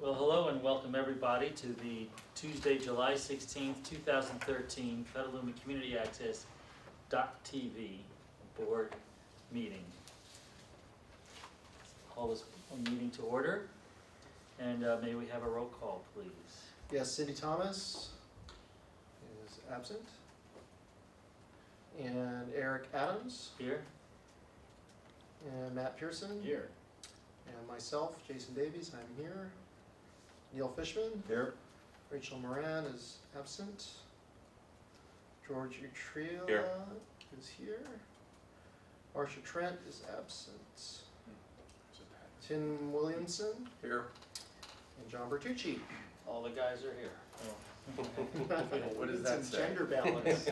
Well, hello and welcome everybody to the Tuesday, July 16th, 2013 Petaluma Community Access .tv board meeting. Call this meeting to order, and may we have a roll call, please? Yes, Cindy Thomas is absent. And Eric Adams. Here? And Matt Pearson. Here. And myself, Jason Davies, I'm here. Neil Fishman. Here. Rachel Moran is absent. George Utria Here. is here. Marcia Trent is absent. Tim Williamson. Here. And John Bertucci. All the guys are here. What does Need that some say? gender balance.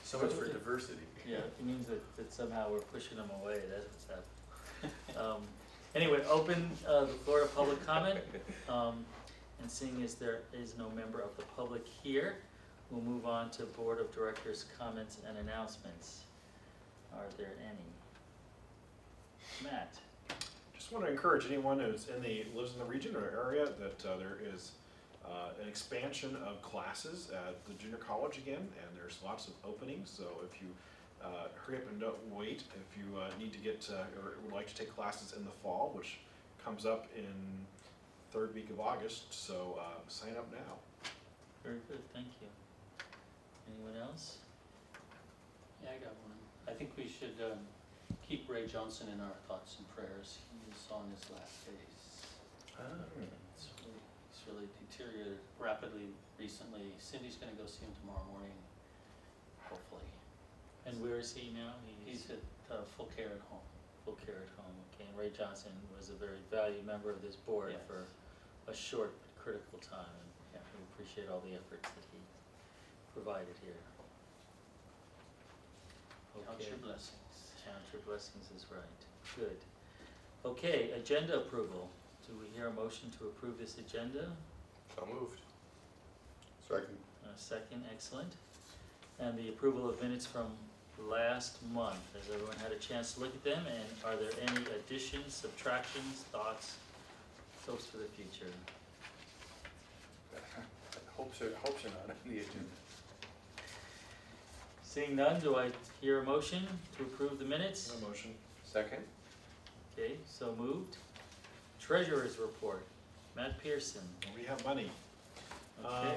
So much for diversity. Yeah, it means that somehow we're pushing them away, that's what's happening. Anyway, open the floor to public comment, and seeing as there is no member of the public here, we'll move on to Board of Directors' comments and announcements. Are there any? Matt? Just want to encourage anyone who's lives in the region or area that there is an expansion of classes at the junior college again, and there's lots of openings. So if you hurry up and don't wait, if you need to get or would like to take classes in the fall, which comes up in third week of August, so sign up now. Very good, thank you. Anyone else? Yeah, I got one. I think we should keep Ray Johnson in our thoughts and prayers. He's on his last days. It's really deteriorated rapidly recently. Cindy's gonna go see him tomorrow morning, hopefully. And where is he now? He's at full care at home. Full care at home, okay. And Ray Johnson was a very valued member of this board Yes. for a short but critical time, and yeah, we appreciate all the efforts that he provided here. Count Okay. your blessings. Count your blessings is right. Good. Okay, agenda approval. Do we hear a motion to approve this agenda? So moved. Second. Second, excellent. And the approval of minutes from last month. Has everyone had a chance to look at them? And are there any additions, subtractions, thoughts for the future? Hopes are not on the agenda. Seeing none, do I hear a motion to approve the minutes? No motion. Second. Okay, so moved. Treasurer's report. Matt Pearson. We have money. Okay.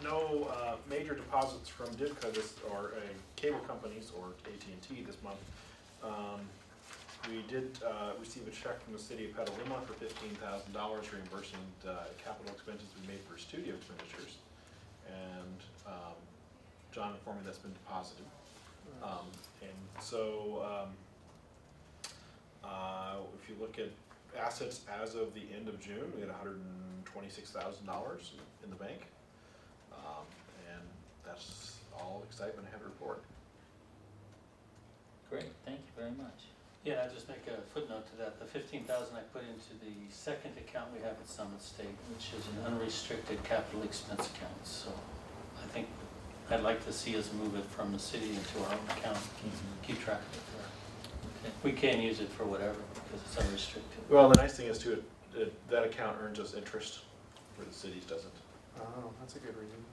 No major deposits from DIVCA or cable companies or AT&T this month. We did receive a check from the city of Petaluma for $15,000 reimbursing capital expenses we made for studio expenditures. And John informed me that's been deposited. And so if you look at assets as of the end of June, we had $126,000 in the bank. And that's all excitement I have to report. Great, thank you very much. Yeah, I'll just make a footnote to that. The $15,000 I put into the second account we have at Summit State, which is an unrestricted capital expense account. So I think I'd like to see us move it from the city into our own account, keep track of it there. Okay. We can use it for whatever because it's unrestricted. Well, the nice thing is too, that account earns us interest where the city's doesn't. Oh, that's a good reason.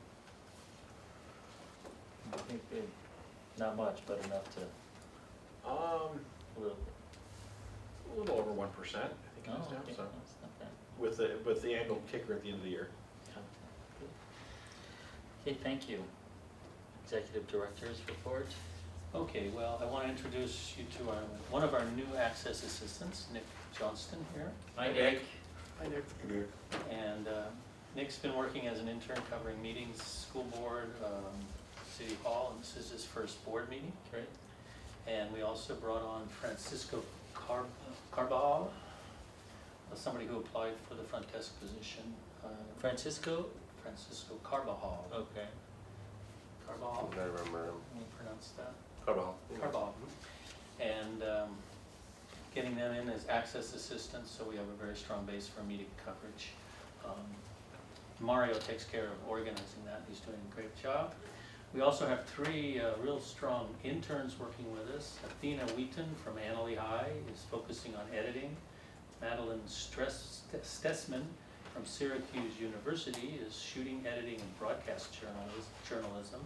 I think not much, but enough to, a little bit. A little over 1%, I think it is now, Okay, so, that's not bad. with the annual kicker at the end of the year. Okay, thank you. Executive Director's report. Okay, well, I want to introduce you to one of our new access assistants, Nick Johnston here. Hi, Nick. Hi, Nick. And Nick's been working as an intern covering meetings, school board, city hall, and this is his first board meeting. Great. And we also brought on Francisco Carbajal, somebody who applied for the front desk position. Francisco? Francisco Carbajal. Okay. Carbajal, I remember him. can you pronounce that? Carbajal. Carbajal. And getting them in as access assistants, so we have a very strong base for meeting coverage. Mario takes care of organizing that. He's doing a great job. We also have three real strong interns working with us. Athena Wheaton from Annalee High is focusing on editing. Madeline Stessman from Syracuse University is shooting, editing, and broadcast journalism.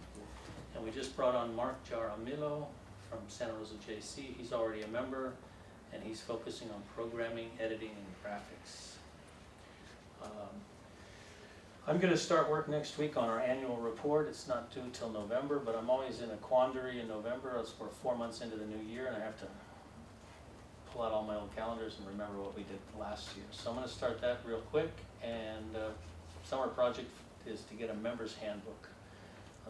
And we just brought on Mark Jaramillo from Santa Rosa JC. He's already a member, and he's focusing on programming, editing, and graphics. I'm going to start work next week on our annual report. It's not due till November, but I'm always in a quandary in November as we're 4 months into the new year, and I have to pull out all my old calendars and remember what we did last year. So I'm going to start that real quick, and summer project is to get a member's handbook,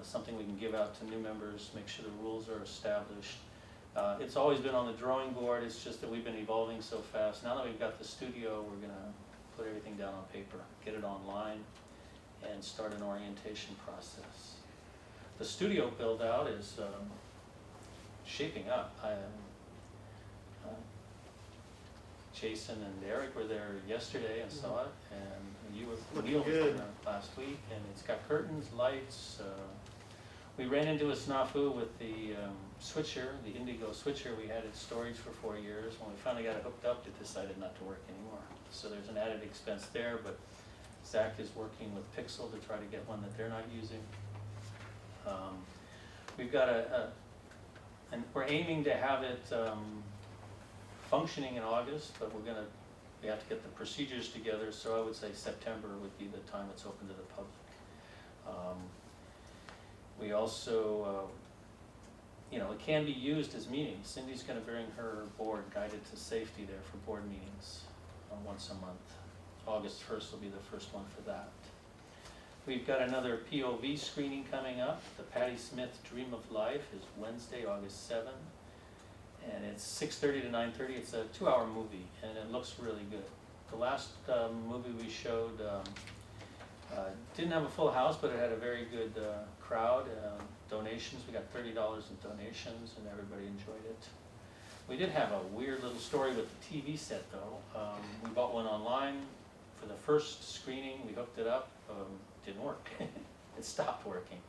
something we can give out to new members, make sure the rules are established. It's always been on the drawing board. It's just that we've been evolving so fast. Now that we've got the studio, we're going to put everything down on paper, get it online, and start an orientation process. The studio build out is shaping up. Jason and Eric were there yesterday and saw it, and you were Looking Neil was good. there last week, and it's got curtains, lights. We ran into a snafu with the switcher, the Indigo switcher. We had it in storage for 4 years. When we finally got it hooked up, it decided not to work anymore. So there's an added expense there, but Zach is working with Pixel to try to get one that they're not using. We've got and we're aiming to have it functioning in August, but we have to get the procedures together, so I would say September would be the time it's open to the public. We also, it can be used as meetings. Cindy's gonna bring her board, Guided to Safety, there for board meetings once a month. August 1st will be the first one for that. We've got another POV screening coming up. The Patti Smith Dream of Life is Wednesday, August 7th. And it's 6:30 to 9:30. It's a 2-hour movie, and it looks really good. The last movie we showed didn't have a full house, but it had a very good crowd. Donations, we got $30 in donations, and everybody enjoyed it. We did have a weird little story with the TV set, though. We bought one online for the first screening. We hooked it up. Didn't work. It stopped working.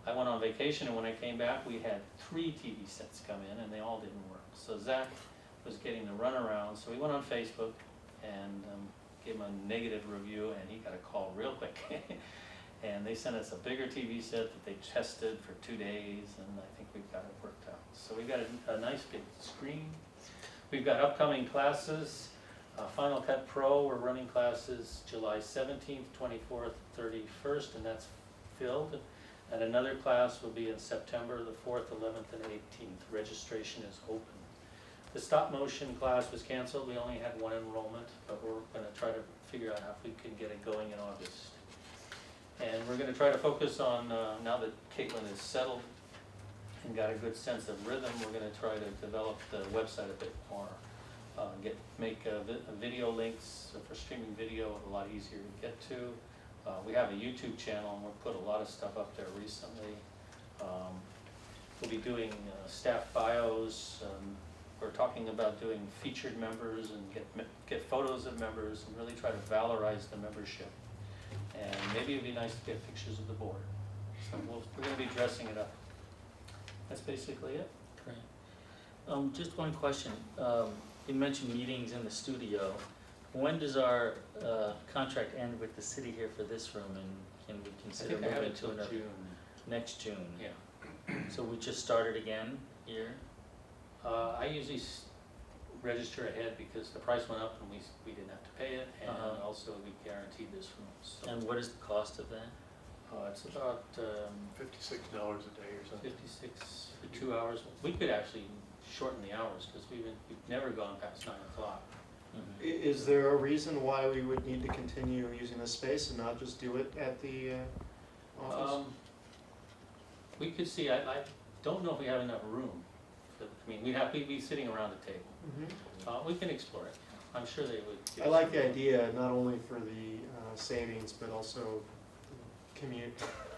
I went on vacation, and when I came back, we had 3 TV sets come in, and they all didn't work. So Zach was getting the runaround, so we went on Facebook and gave him a negative review, and he got a call real quick. And they sent us a bigger TV set that they tested for 2 days, and I think we've got it worked out. So we've got a nice big screen. We've got upcoming classes. Final Cut Pro, we're running classes July 17th, 24th, 31st, and that's filled. And another class will be in September the 4th, 11th, and 18th. Registration is open. The stop motion class was canceled. We only had 1 enrollment, but we're going to try to figure out how we can get it going in August. And we're going to try to focus on, now that Caitlin is settled and got a good sense of rhythm, we're going to try to develop the website a bit more. Make video links for streaming video a lot easier to get to. We have a YouTube channel, and we've put a lot of stuff up there recently. We'll be doing staff bios. We're talking about doing featured members and get photos of members and really try to valorize the membership. And maybe it'd be nice to get pictures of the board. So we're going to be dressing it up. That's basically it. Great. Just one question. You mentioned meetings in the studio. When does our contract end with the city here for this room, and can we I consider think I have moving it to till another? June. Next June. Yeah. So we just started again here? I usually register ahead because the price went up and we didn't have to pay it, and also we guaranteed this room. So And what is the cost of that? it's about $56 a day or something. 56 for 2 hours. We could actually shorten the hours because we've never gone past 9 o'clock. Is there a reason why we would need to continue using this space and not just do it at the office? We could see, I don't know if we have enough room. We'd be sitting around a table. Mhm. We can explore it. I'm sure they would. give I us like some the room. idea, not only for the savings, but also commute.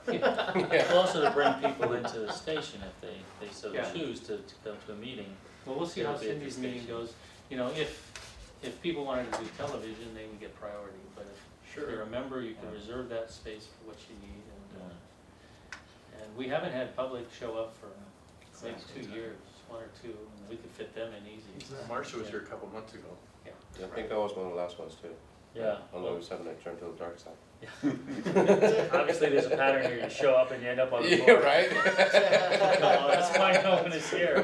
Well, also to bring people into the station if they so Yeah. choose to go to a meeting. Well, we'll see how It'll be at the Cindy's meeting station. goes. If people wanted to do television, they would get priority, but if you're a member, you can Yeah. reserve that space for what you need. And we haven't had public show up for maybe 2 years, 1 or 2, and we could fit them in easy. Marcia was here a couple months ago. Yeah. I think I was one of the last ones too. Yeah. On Well, 7 I turned to the dark side. obviously, there's a pattern here. You show up and you end up on the Yeah, floor. right? Oh, that's why no one is here.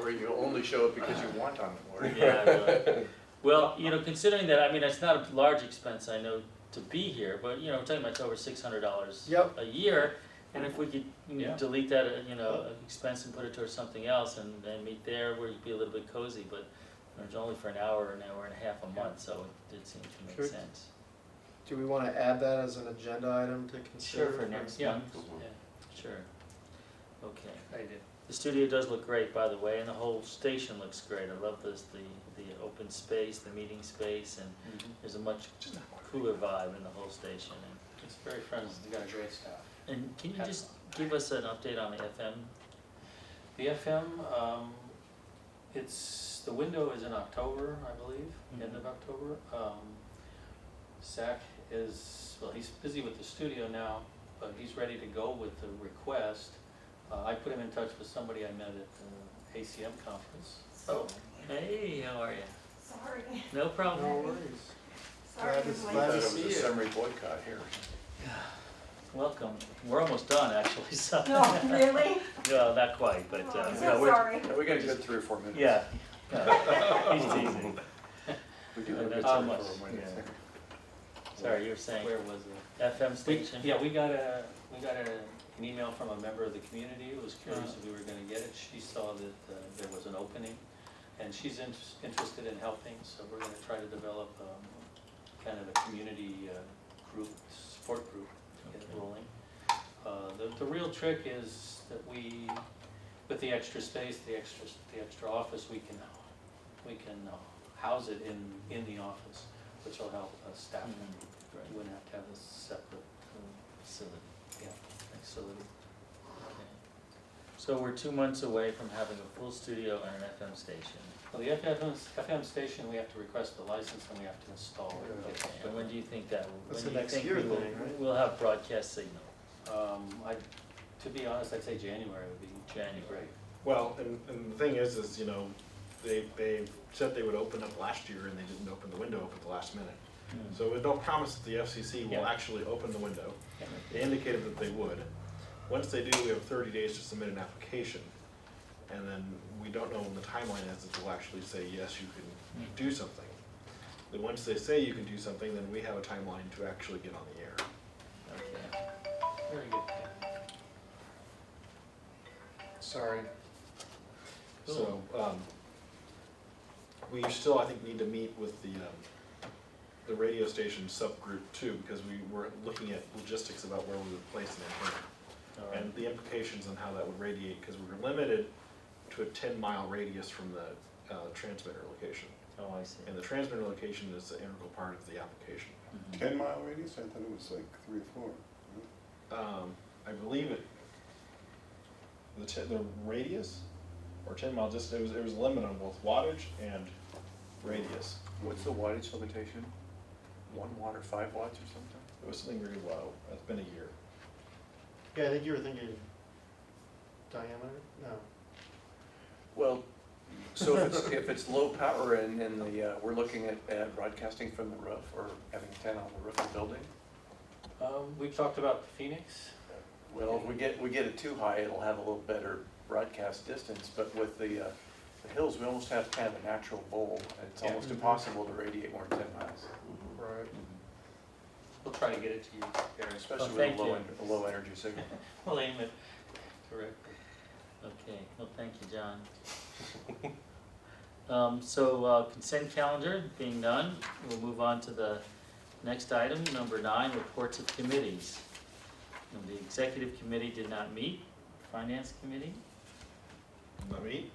Or you only show up because you want on the board. Yeah, really. Well, considering that, I mean, it's not a large expense, I know, to be here, but, we're talking about it's over $600 Yep. a year. And if we could Yeah. delete that, expense and put it towards something else and meet there, where you'd be a little bit cozy, but it's only for an hour and a half a month, so it did seem to make Sure. sense. Do we wanna add that as an agenda item to consider? Sure, for next Yeah. month, Yeah, sure. Okay. I did. The studio does look great, by the way, and the whole station looks great. I love the open space, the meeting space, and there's a much cooler vibe in the whole station. It's very friendly, we got a great staff. And can you just give us an update on the FM? The FM, the window is in October, I believe, end of October. Zach he's busy with the studio now, but he's ready to go with the request. I put him in touch with somebody I met at the ACM conference. Oh, hey, how are you? Sorry, No problem. No worries. sorry. Glad to- it was I glad thought to it was see a you. summary boycott here. Welcome. We're almost done, actually, so. No, really? No, not quite, but, Oh, I'm no, so we're- sorry. Yeah, we got a good 3 or 4 minutes. Yeah. No, he's teasing. We do No, have a not good too 3 or much, 4 minutes. yeah. Sorry, you were saying Where was it? FM station? Yeah, we got an email from a member of the community who was curious if we were gonna get it. She saw that there was an opening, and she's interested in helping, so we're gonna try to develop kind of a community group, support group, to get it rolling. The real trick is that with the extra space, the extra office, we can house it in the office, which will help staff. Right. You wouldn't have to have a separate Facility. facility. Okay. So we're 2 months away from having a full studio and an FM station. Well, the FM station, we have to request the license and we have to install it. and get Okay, the and when do you think that will? That's when the do you next think year we will- thing, right? We'll have broadcast signal, To be honest, I'd say January would be January. great. Well, and the thing is, they said they would open up last year and they didn't open the window up at the last minute. So there's no promise that the FCC will Yeah. actually open the window. Yeah. They indicated that they would. Once they do, we have 30 days to submit an application. And then we don't know when the timeline is that they'll actually say, yes, you can do something. Then once they say you can do something, then we have a timeline to actually get on the air. Okay. Very good. Ken. Sorry. So, we still, I think, need to meet with the radio station subgroup too, because we were looking at logistics about where we would place an antenna. All right. And the implications on how that would radiate, because we were limited to a 10-mile radius from the transmitter location. Oh, I see. And the transmitter location is an integral part of the application. Mhm. 10-mile radius? I thought it was like 3 or 4. I believe the radius, or 10-mile distance, there was a limit on both wattage and radius. What's the wattage limitation? 1 watt or 5 watts or something? It was something very low. It's been a year. Yeah, I think you were thinking diameter? No. Well, so if it's low power and we're looking at broadcasting from the roof or having antenna on the roof of the building, We've talked about the Phoenix. well, if we get it too high, it'll have a little better broadcast distance, but with the hills, we almost have kind of a natural bowl. It's Yeah. almost impossible to radiate more than 10 miles, Right. We'll try to get it to you, Gary. especially Well, with thank a low energy signal. We'll aim it correctly. Okay, well, thank you, John. Consent calendar being done, we'll move on to the next item, number 9, reports of committees. And the executive committee did not meet, finance committee, Not me?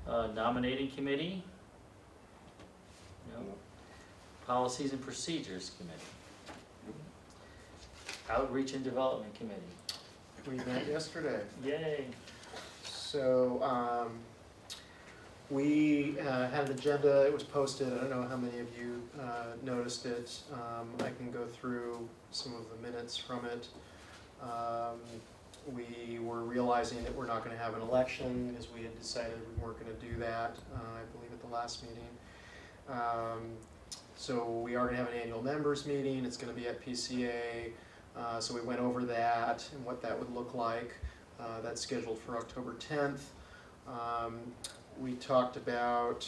nominating committee. No. Policies and procedures committee. Outreach and development committee. We met yesterday. Yay. So, we had an agenda, it was posted, I don't know how many of you noticed it. I can go through some of the minutes from it. We were realizing that we're not gonna have an election, because we had decided we weren't gonna do that, I believe at the last meeting. So we are gonna have an annual members meeting, it's gonna be at PCA, so we went over that and what that would look like. That's scheduled for October 10th. We talked about,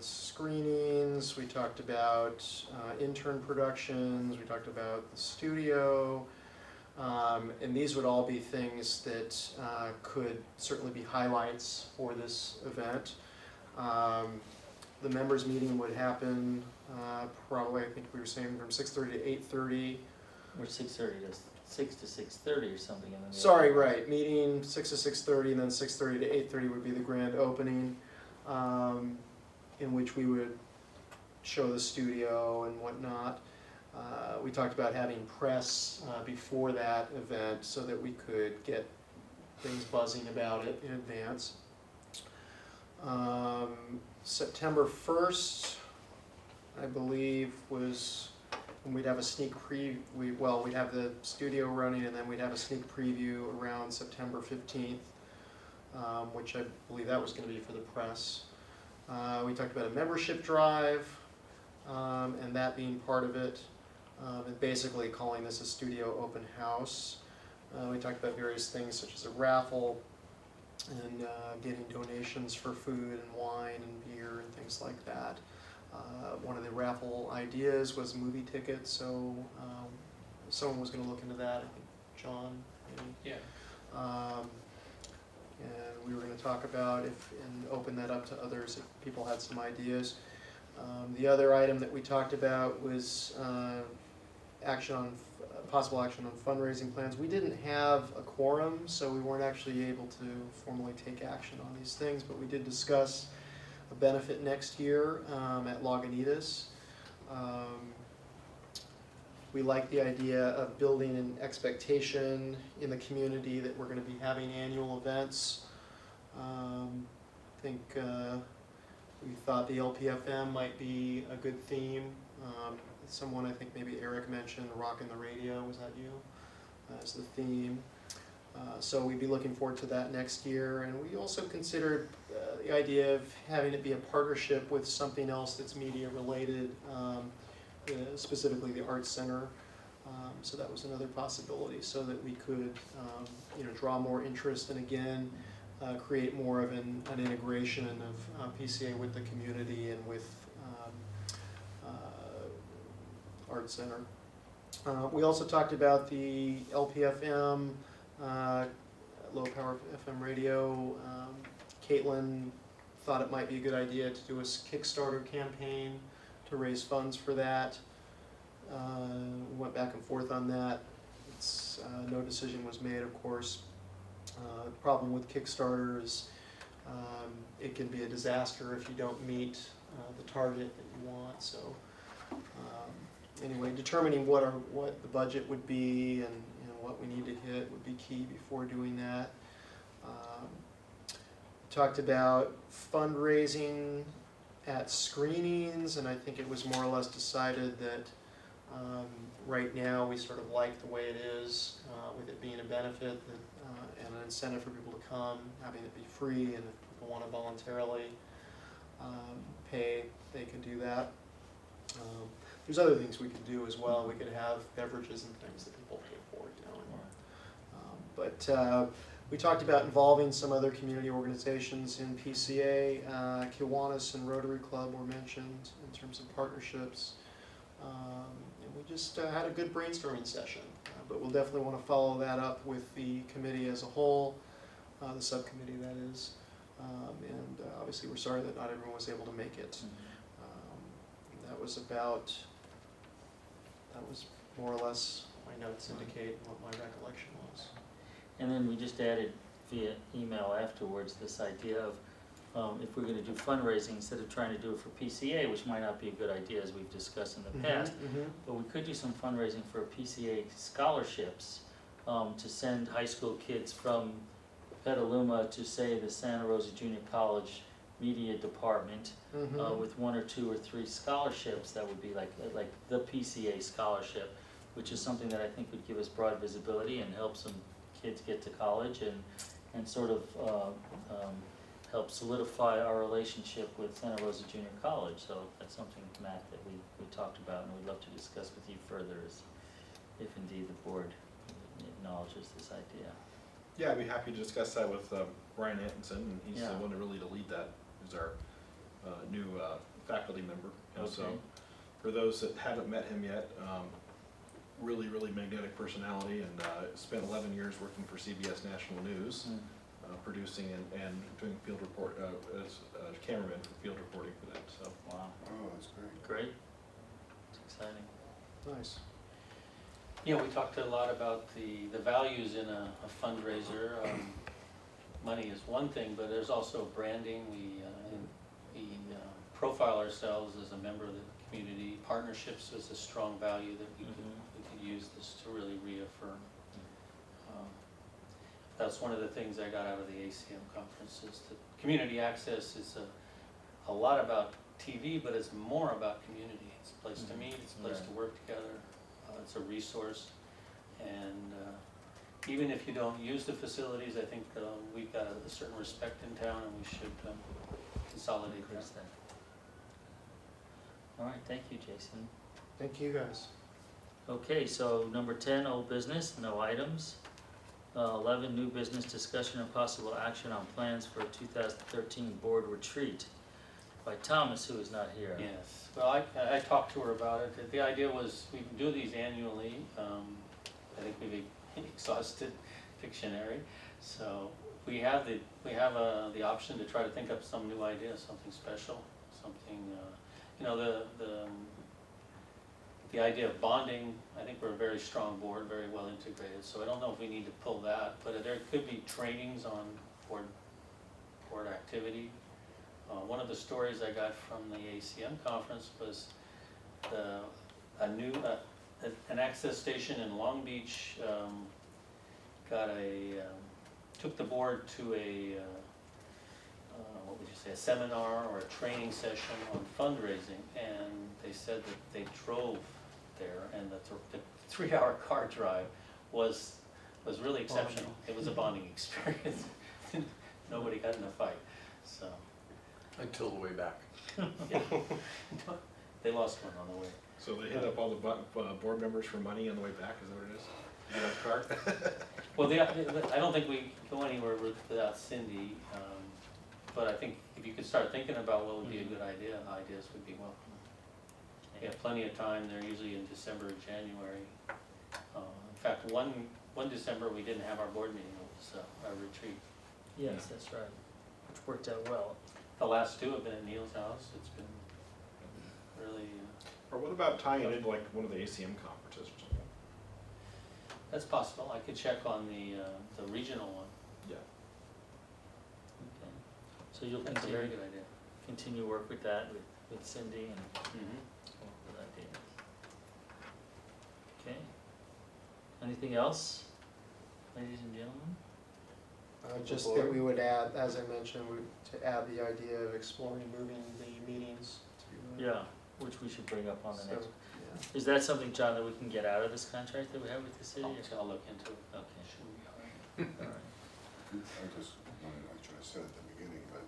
screenings, we talked about intern productions, we talked about the studio. And these would all be things that could certainly be highlights for this event. The members meeting would happen probably, I think we were saying from 6:30 to 8:30. Or 6:30 to 6 to 6:30 or something, and then. Sorry, right, meeting 6 to 6:30, and then 6:30 to 8:30 would be the grand opening, in which we would show the studio and whatnot. We talked about having press before that event so that we could get things buzzing about it in advance. September 1st, I believe, was when we'd have a sneak we'd have the studio running, and then we'd have a sneak preview around September 15th, which I believe that was going to be for the press. We talked about a membership drive, and that being part of it, and basically calling this a studio open house. We talked about various things such as a raffle, and getting donations for food and wine and beer and things like that. One of the raffle ideas was movie tickets, so someone was going to look into that, I think John maybe. Yeah. And we were going to talk about and open that up to others if people had some ideas. The other item that we talked about was possible action on fundraising plans. We didn't have a quorum, so we weren't actually able to formally take action on these things, but we did discuss a benefit next year at Lagunitas. We like the idea of building an expectation in the community that we're going to be having annual events. I think we thought the LPFM might be a good theme. Someone, I think maybe Eric mentioned Rockin' the Radio, was that you? As the theme. So we'd be looking forward to that next year. And we also considered the idea of having it be a partnership with something else that's media related, specifically the Arts Center. So that was another possibility, so that we could draw more interest and again create more of an integration of PCA with the community and with Arts Center. We also talked about the LPFM, low power FM radio. Caitlin thought it might be a good idea to do a Kickstarter campaign to raise funds for that. We went back and forth on that. No decision was made, of course. The problem with Kickstarter is it can be a disaster if you don't meet the target that you want. So anyway, determining what the budget would be and what we need to hit would be key before doing that. Talked about fundraising at screenings, and I think it was more or less decided that right now we sort of like the way it is, with it being a benefit and an incentive for people to come, having it be free, and if people want to voluntarily pay, they can do that. There's other things we could do as well. We could have beverages and things that people pay for, But we talked about involving some other community organizations in PCA. Kiwanis and Rotary Club were mentioned in terms of partnerships. And we just had a good brainstorming session. But we'll definitely want to follow that up with the committee as a whole, the subcommittee that is. And obviously we're sorry that not everyone was able to make it. That was more or less what my notes indicate and what my recollection was. And then we just added via email afterwards this idea of if we're going to do fundraising, instead of trying to do it for PCA, which might not be a good idea as we've discussed in the past, but we could do some fundraising for PCA scholarships to send high school kids from Petaluma to, say, the Santa Rosa Junior College media department with 1 or 2 or 3 scholarships. That would be like the PCA scholarship, which is something that I think would give us broad visibility and help some kids get to college and sort of help solidify our relationship with Santa Rosa Junior College. So that's something, Matt, that we talked about and we'd love to discuss with you further, is if indeed the board acknowledges this idea. Yeah, I'd be happy to discuss that with Brian Atkinson, and he's the Yeah. one to really to lead that, who's our new faculty member. And so, Okay. for those that haven't met him yet, really, really magnetic personality, and spent 11 years working for CBS National News, Mm. producing and doing field report, as a cameraman for field reporting for them, so. Wow, Oh, that's great. great. It's exciting. Nice. Yeah, we talked a lot about the values in a fundraiser. Money is one thing, but there's also branding. We profile ourselves as a member of the community. Partnerships is a strong value that we could use this to really reaffirm. That's one of the things I got out of the ACM conference, is that community access is a lot about TV, but it's more about community. It's a place to meet, it's a place to work together, it's a resource. And even if you don't use the facilities, I think we've got a certain respect in town, and we should consolidate that. Increase that. All right, thank you, Jason. Thank you, guys. Okay, so number 10, old business, no items. 11, new business, discussion and possible action on plans for a 2013 board retreat by Thomas, who is not here. Yes, well, I talked to her about it. The idea was we do these annually. I think we've exhausted Pictionary, so we have the option to try to think up some new idea, something special, something. You know, the idea of bonding. I think we're a very strong board, very well integrated. So I don't know if we need to pull that, but there could be trainings on board activity. One of the stories I got from the ACM conference was an access station in Long Beach took the board to a seminar or a training session on fundraising, and they said that they drove there, and the 3-hour car drive was really exceptional. It was a bonding experience. Nobody got in a fight, so. Until the way back. Yeah. They lost one on the way. So they hit up all the board members for money on the way back, is that what it is? In that car? Well, I don't think we go anywhere without Cindy, but I think if you could start thinking about what would be a good idea, ideas would be welcome. We have plenty of time. They're usually in December or January. In fact, one December we didn't have our board meeting. It was our retreat. Yes, that's right, which worked out well. The last two have been at Neil's house. It's been really. Or what about tying it into like one of the ACM conferences or something? That's possible. I could check on the regional one. Yeah. Okay. So you'll That's a very good idea. continue work with that, with Cindy and Mm-hmm. come up with ideas. Okay. Anything else, ladies and gentlemen? Just that we would add, as I mentioned, to add the idea of exploring moving the meetings to. Yeah, which we should bring up on the so, next. yeah. Is that something, John, that we can get out of this contract that we have with the city? I'll look into it. Okay, Shouldn't be hard. all right. I just wanted, I should have said at the beginning, but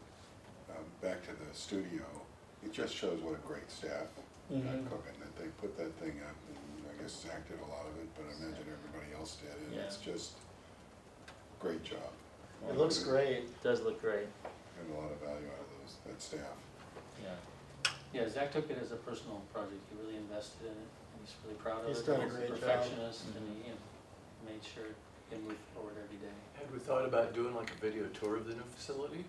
back to the studio, it just shows what a great staff got cooking, that they put that thing up, and I guess Zach did a lot of it, but I imagine everybody else did, and it's just great job. It looks great. It does look great, Got a lot of value out of that staff. yeah. Yeah, Zach took it as a personal project. He really invested in it, and he's really proud of it. He's done a He's great job. perfectionist, and he made sure it can move forward every day. Had we thought about doing like a video tour of the new facility?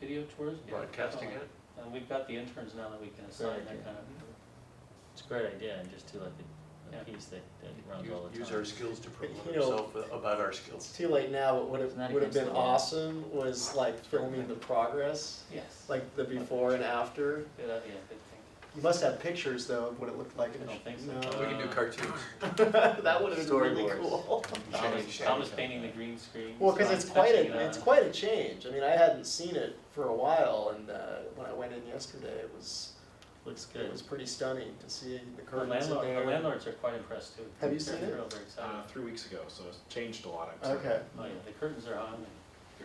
Video tours? Yeah, Broadcasting definitely. it? And we've got the interns now that we can assign that kind of. It's a great idea, and just do like Yeah. a piece that runs all the time. Use our skills to promote You know, ourselves about our skills. It's too late now, but It's not would have against been the law. awesome was like filming the progress, Yes. like the before and after. Good, yeah, good thing. You must have pictures though of what it looked like. I don't think so. No. We can do cartoons. That would have been really Storyboards. cool. Thomas painting the green screen. Well, because it's quite touching it a, it's on. quite a change. I mean, I hadn't seen it for a while, and when I went in yesterday, it was Looks good. pretty stunning to see the The curtains in there. landlords are quite impressed too. Have you seen it? They're all very excited. 3 weeks ago, so it's changed a lot, I'm Okay. Oh yeah, the curtains are hung, and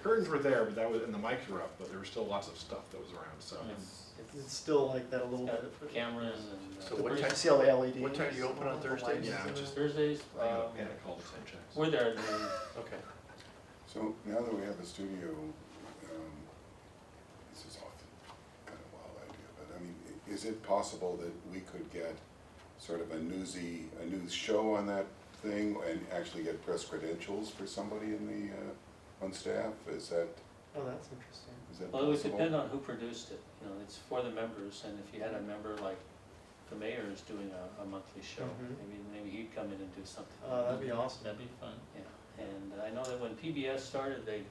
The curtains were there, but that was, and the mics were up, but there was still lots of stuff that was around, so. It's still like that a little It's bit. got cameras and. So what You time- see all the LEDs. what time do you open on all the Thursdays? lights Yeah, in just- there. Thursdays, I got panic calls and checks. we're there at noon. Okay. So now that we have a studio, this is often kind of a wild idea, but I mean, is it possible that we could get sort of a news show on that thing and actually get press credentials for somebody in the, on staff? Is that Oh, that's interesting. Well, it would possible? depend on who produced it, you know, it's for the members, and if you had a member like the mayor is doing a monthly show, Mhm. maybe he'd come in and do something. That'd be awesome. That'd be fun. Yeah, and I know that when PBS started, they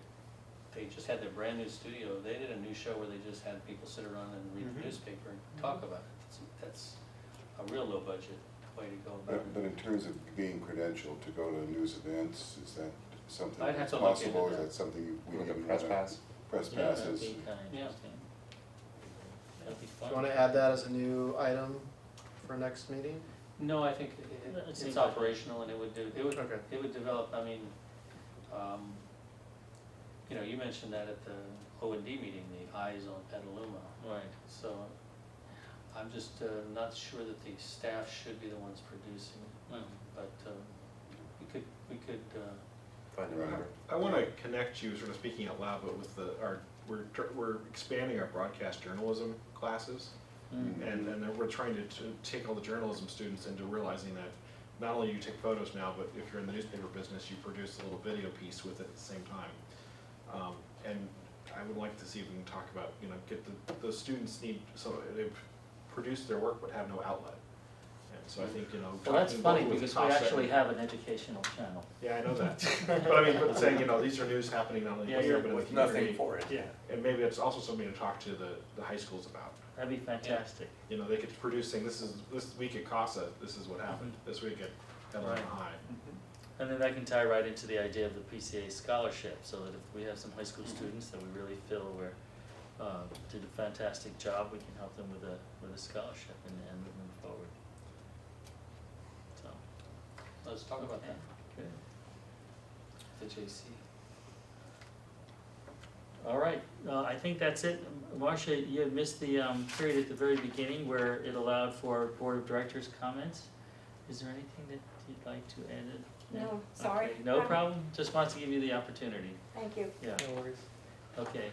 just had their brand new studio, they did a new show where they just had people sit around and read the Mhm. newspaper and talk about it. That's a real low budget way to go about But it. in terms of being credentialed to go to news events, is that something I'd have that's to look into possible? Is that. that something we Like a even press wanna- pass? Press Yeah, that'd passes? be kinda Yeah. interesting. That'd be Do fun. you wanna add that as a new item for next meeting? No, I think It it's seems like- operational and it would Okay. it would develop, I mean, you know, you mentioned that at the O&D meeting, the Eyes on Petaluma. Right. So I'm just not sure that the staff should be the ones producing it, Mm. but we could, Find a Right. member. I wanna connect you, sort of speaking out loud, but with we're expanding our broadcast journalism classes. Mm. And then we're trying to take all the journalism students into realizing that not only you take photos now, but if you're in the newspaper business, you produce a little video piece with it at the same time. And I would like to see if we can talk about, you know, get the students need, so they've produced their work but have no outlet. And so I think, you know. Well, that's talking funny both with because we Casa actually and- have an educational channel. Yeah, I know that. But I mean, but saying, you know, these are news happening not only Yeah, here, yeah. but in the With community. nothing for it. Yeah. And maybe it's also something to talk to the high schools about. That'd be fantastic. You know, they could produce saying, this week at CASA, this is what happened, this week at Petaluma Right. High. And then that can tie right into the idea of the PCA scholarship, so that if we have some high school students that we really feel did a fantastic job, we can help them with a scholarship and move them forward. So, let's talk about that, good. the JC. All right, I think that's it. Marcia, you had missed the period at the very beginning where it allowed for board of directors comments. Is there anything that you'd like to add? No, sorry. Okay, no problem, just wants to give you the opportunity, Thank you. yeah. No worries. Okay,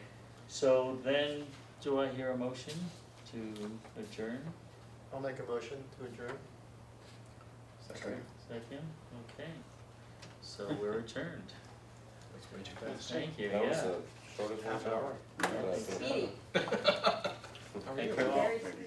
so then, do I hear a motion to adjourn? I'll make a motion to adjourn. Second. Second, okay. So we're adjourned. That's way too fast. Thank you, That was yeah. the shortest one. Half hour. Yeah. Speedy. How are you? Thank you all. Very Maybe